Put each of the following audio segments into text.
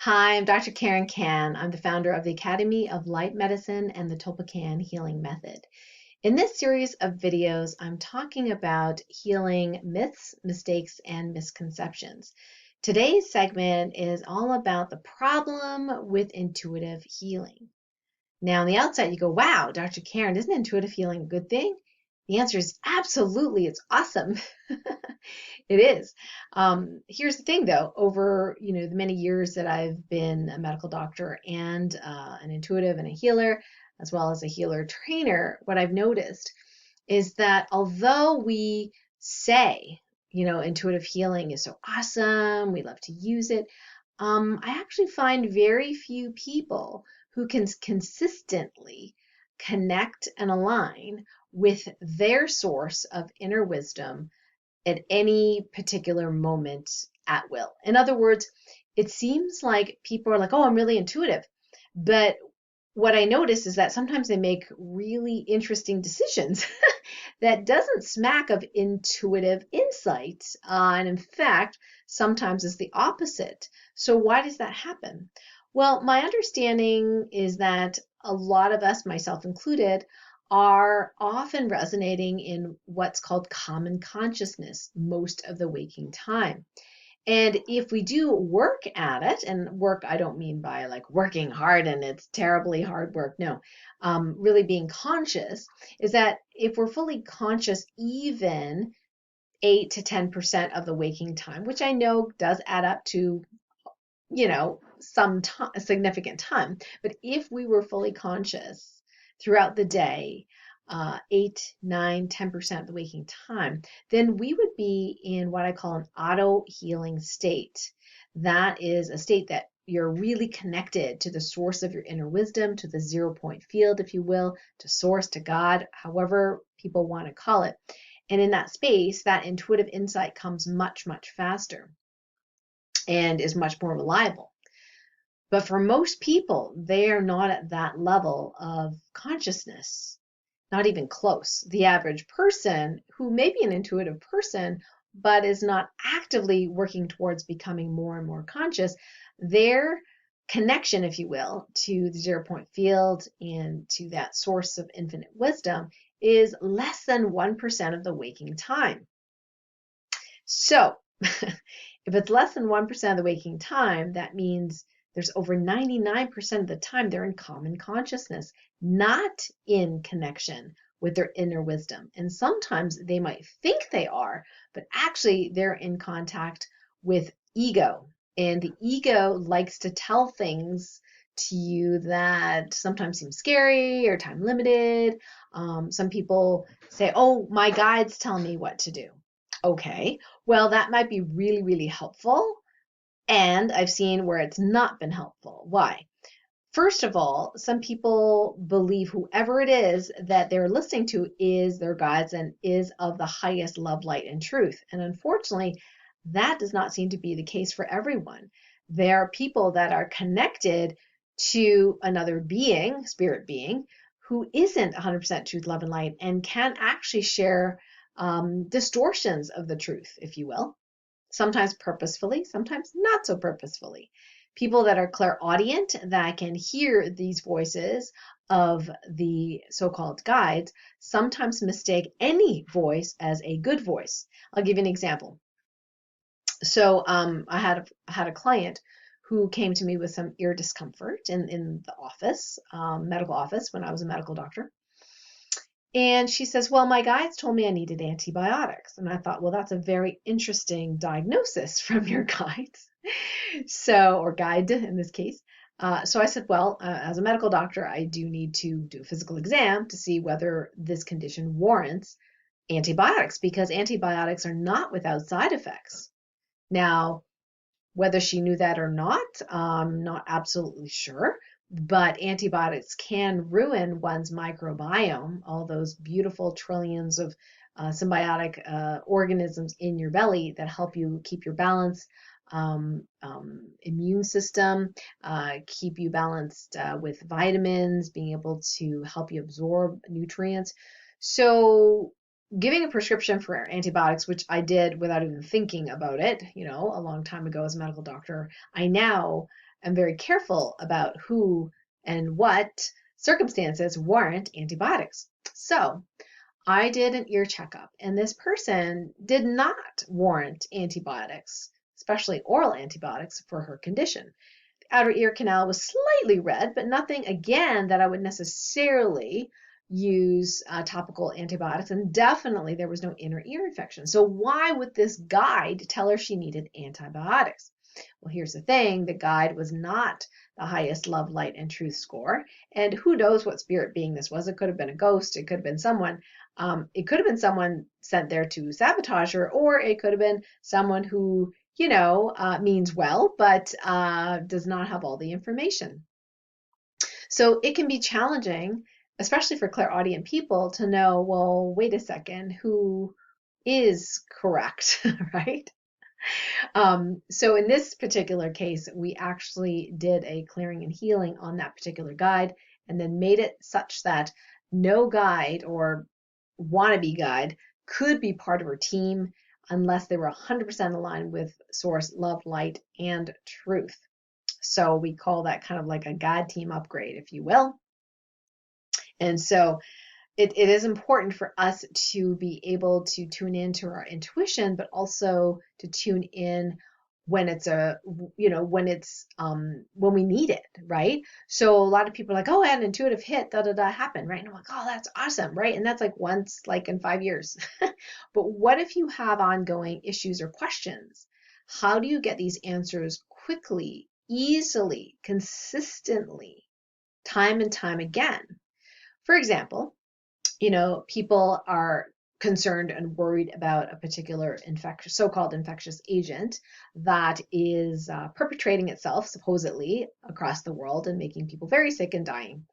Hi, I'm Dr. Karen Kan. I'm the founder of the Academy of Light Medicine and the Tolpacan Healing Method. In this series of videos, I'm talking about healing myths, mistakes, and misconceptions. Today's segment is all about the problem with intuitive healing. Now, on the outset, you go, wow, Dr. Karen, isn't intuitive healing a good thing? The answer is absolutely, it's awesome. It is. Here's the thing, though. Over the many years that I've been a medical doctor and an intuitive and a healer, as well as a healer trainer, what I've noticed is that although we say, intuitive healing is so awesome, we love to use it, I actually find very few people who can consistently connect and align with their source of inner wisdom at any particular moment at will. In other words, it seems like people are like, oh, I'm really intuitive. But what I notice is that sometimes they make really interesting decisions that doesn't smack of intuitive insight. And in fact, sometimes it's the opposite. So why does that happen? Well, my understanding is that a lot of us, myself included, are often resonating in what's called common consciousness most of the waking time. And if we do work at it, and work, I don't mean by like working hard and it's terribly hard work. No, really being conscious is that if we're fully conscious, even 8 to 10% of the waking time, which I know does add up to, some time, a significant time. But if we were fully conscious throughout the day, 8, 9, 10% of the waking time, then we would be in what I call an auto healing state. That is a state that you're really connected to the source of your inner wisdom, to the 0 point field, if you will, to source, to God, however people want to call it. And in that space, that intuitive insight comes much, much faster and is much more reliable. But for most people, they are not at that level of consciousness, not even close. The average person who may be an intuitive person, but is not actively working towards becoming more and more conscious, their connection, if you will, to the 0 point field and to that source of infinite wisdom is less than 1% of the waking time. So, if it's less than 1% of the waking time, that means there's over 99% of the time they're in common consciousness, not in connection with their inner wisdom. And sometimes they might think they are, but actually they're in contact with ego. And the ego likes to tell things to you that sometimes seem scary or time limited. Some people say, oh, my guides tell me what to do. Okay, well, that might be really, really helpful. And I've seen where it's not been helpful. Why? First of all, some people believe whoever it is that they're listening to is their guides and is of the highest love, light, and truth. And unfortunately, that does not seem to be the case for everyone. There are people that are connected to another being, spirit being, who isn't 100% truth, love, and light and can actually share distortions of the truth, if you will, sometimes purposefully, sometimes not so purposefully. People that are clairaudient, that can hear these voices of the so-called guides, sometimes mistake any voice as a good voice. I'll give you an example. So I had a client who came to me with some ear discomfort in the office, medical office, when I was a medical doctor. And she says, well, my guides told me I needed antibiotics. And I thought, well, that's a very interesting diagnosis from your guides. So, or guide in this case. So I said, well, as a medical doctor, I do need to do a physical exam to see whether this condition warrants antibiotics, because antibiotics are not without side effects. Now, whether she knew that or not, I'm not absolutely sure, but antibiotics can ruin one's microbiome, all those beautiful trillions of symbiotic organisms in your belly that help you keep your balance, immune system, keep you balanced with vitamins, being able to help you absorb nutrients. So giving a prescription for antibiotics, which I did without even thinking about it, a long time ago as a medical doctor, I now am very careful about who and what circumstances warrant antibiotics. So I did an ear checkup, and this person did not warrant antibiotics, especially oral antibiotics, for her condition. The outer ear canal was slightly red, but nothing, again, that I would necessarily use topical antibiotics, and definitely there was no inner ear infection. So why would this guide tell her she needed antibiotics? Well, here's the thing, the guide was not the highest love, light, and truth score, and who knows what spirit being this was. It could have been a ghost, it could have been someone. It could have been someone sent there to sabotage her, or it could have been someone who, means well, but does not have all the information. So it can be challenging, especially for clairaudient people, to know, well, wait a second, who is correct, right? So in this particular case, we actually did a clearing and healing on that particular guide, and then made it such that no guide or wannabe guide could be part of her team unless they were 100% aligned with source, love, light, and truth. So we call that kind of like a God team upgrade, if you will. And so it is important for us to be able to tune into our intuition, but also to tune in when it's when we need it, right? So a lot of people are like, oh, I had an intuitive hit, happened, right? And I'm like, oh, that's awesome, right? And that's like once, like in 5 years. But what if you have ongoing issues or questions? How do you get these answers quickly, easily, consistently, time and time again? For example, people are concerned and worried about a particular so-called infectious agent that is perpetrating itself supposedly across the world and making people very sick and dying.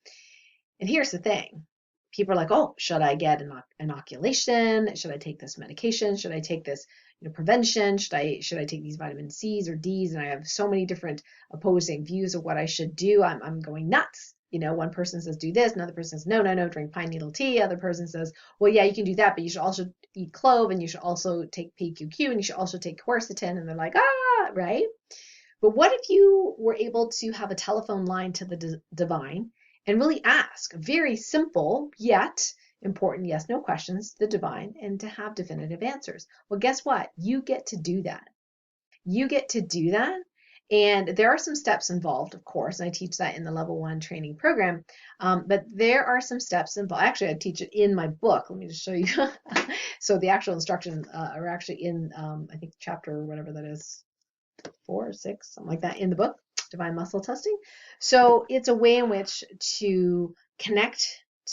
And here's the thing. People are like, oh, should I get an inoculation? Should I take this medication? Should I take this prevention? Should I take these vitamin C's or D's? And I have so many different opposing views of what I should do. I'm going nuts. One person says do this, another person says no, drink pine needle tea. Other person says, well, yeah, you can do that, but you should also eat clove, and you should also take PQQ, and you should also take quercetin. And they're like, right? But what if you were able to have a telephone line to the divine and really ask very simple yet important yes no questions, the divine, and to have definitive answers? Well, guess what? You get to do that. You get to do that. And there are some steps involved, of course, and I teach that in the level 1 training program. But there are some steps involved. Actually, I teach it in my book. Let me just show you. So the actual instructions are actually in, I think, chapter, whatever that is, 4 or 6, something like that, in the book, Divine Muscle Testing. So it's a way in which to connect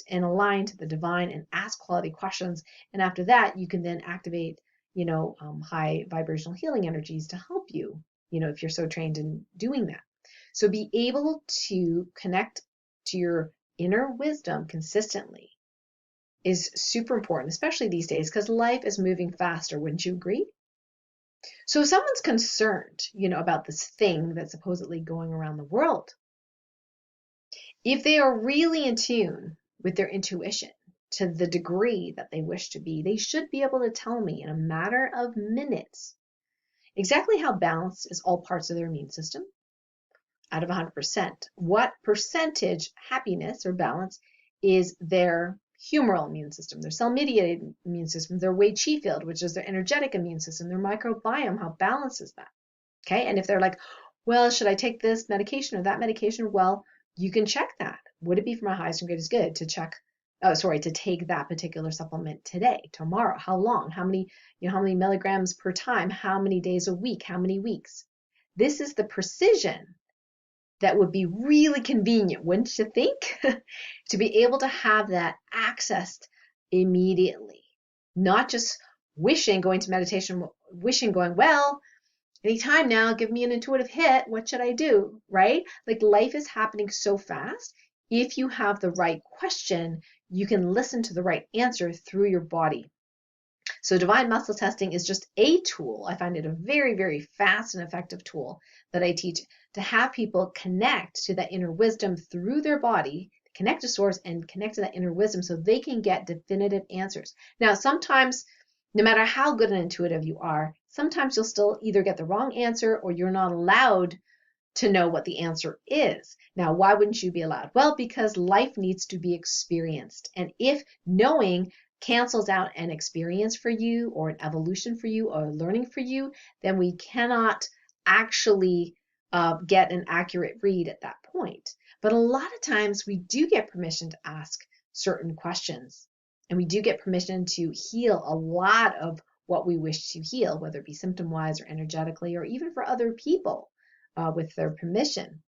and align to the divine and ask quality questions. And after that, you can then activate, high vibrational healing energies to help you, if you're so trained in doing that. So be able to connect to your inner wisdom consistently is super important, especially these days, because life is moving faster. Wouldn't you agree? So if someone's concerned, about this thing that's supposedly going around the world, if they are really in tune with their intuition to the degree that they wish to be, they should be able to tell me in a matter of minutes exactly how balanced is all parts of their immune system out of 100%. What percentage happiness or balance is their humoral immune system, their cell-mediated immune system, their Wei Qi field, which is their energetic immune system, their microbiome, how balanced is that? Okay, and if they're like, well, should I take this medication or that medication? Well, you can check that. Would it be for my highest and greatest good to to take that particular supplement today, tomorrow? How long? How many milligrams per time? How many days a week? How many weeks? This is the precision that would be really convenient, wouldn't you think? To be able to have that accessed immediately, not just going to meditation, going, well, anytime now, give me an intuitive hit, what should I do, right? Like life is happening so fast. If you have the right question, you can listen to the right answer through your body. So divine muscle testing is just a tool. I find it a very, very fast and effective tool that I teach to have people connect to that inner wisdom through their body, connect to source and connect to that inner wisdom so they can get definitive answers. Now, sometimes, no matter how good and intuitive you are, sometimes you'll still either get the wrong answer or you're not allowed to know what the answer is. Now, why wouldn't you be allowed? Well, because life needs to be experienced. And if knowing cancels out an experience for you or an evolution for you or learning for you, then we cannot actually get an accurate read at that point. But a lot of times we do get permission to ask certain questions, and we do get permission to heal a lot of what we wish to heal, whether it be symptom-wise or energetically, or even for other people with their permission.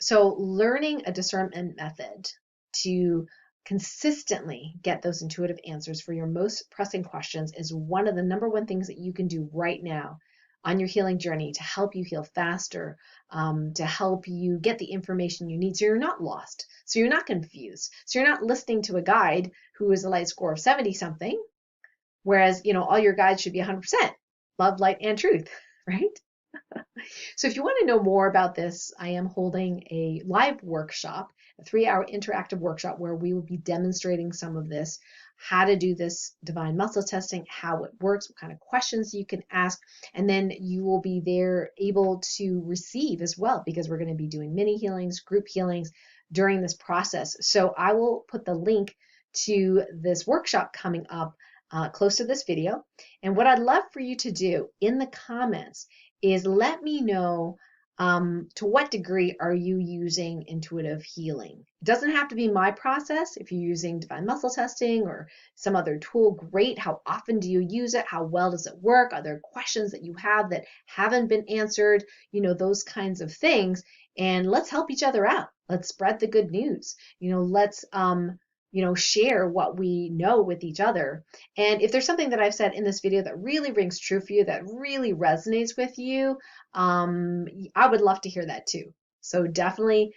So learning a discernment method to consistently get those intuitive answers for your most pressing questions is one of the number one things that you can do right now on your healing journey to help you heal faster, to help you get the information you need so you're not lost, so you're not confused, so you're not listening to a guide who is a light score of 70 something, whereas all your guides should be 100% love, light, and truth, right? So if you want to know more about this, I am holding a live workshop, a 3-hour interactive workshop where we will be demonstrating some of this, how to do this divine muscle testing, how it works, what kind of questions you can ask, and then you will be there able to receive as well, because we're going to be doing mini healings, group healings during this process. So I will put the link to this workshop coming up close to this video. And what I'd love for you to do in the comments is let me know to what degree are you using intuitive healing. It doesn't have to be my process. If you're using divine muscle testing or some other tool, great. How often do you use it? How well does it work? Are there questions that you have that haven't been answered? Those kinds of things. And let's help each other out. Let's spread the good news. Let's share what we know with each other. And if there's something that I've said in this video that really rings true for you, that really resonates with you, I would love to hear that too. So definitely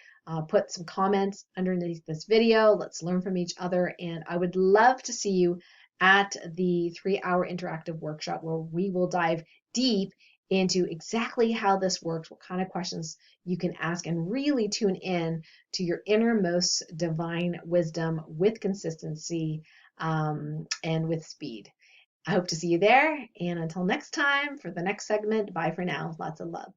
put some comments underneath this video. Let's learn from each other. And I would love to see you at the 3-hour interactive workshop where we will dive deep into exactly how this works, what kind of questions you can ask, and really tune in to your innermost divine wisdom with consistency and with speed. I hope to see you there. And until next time, for the next segment, bye for now. Lots of love.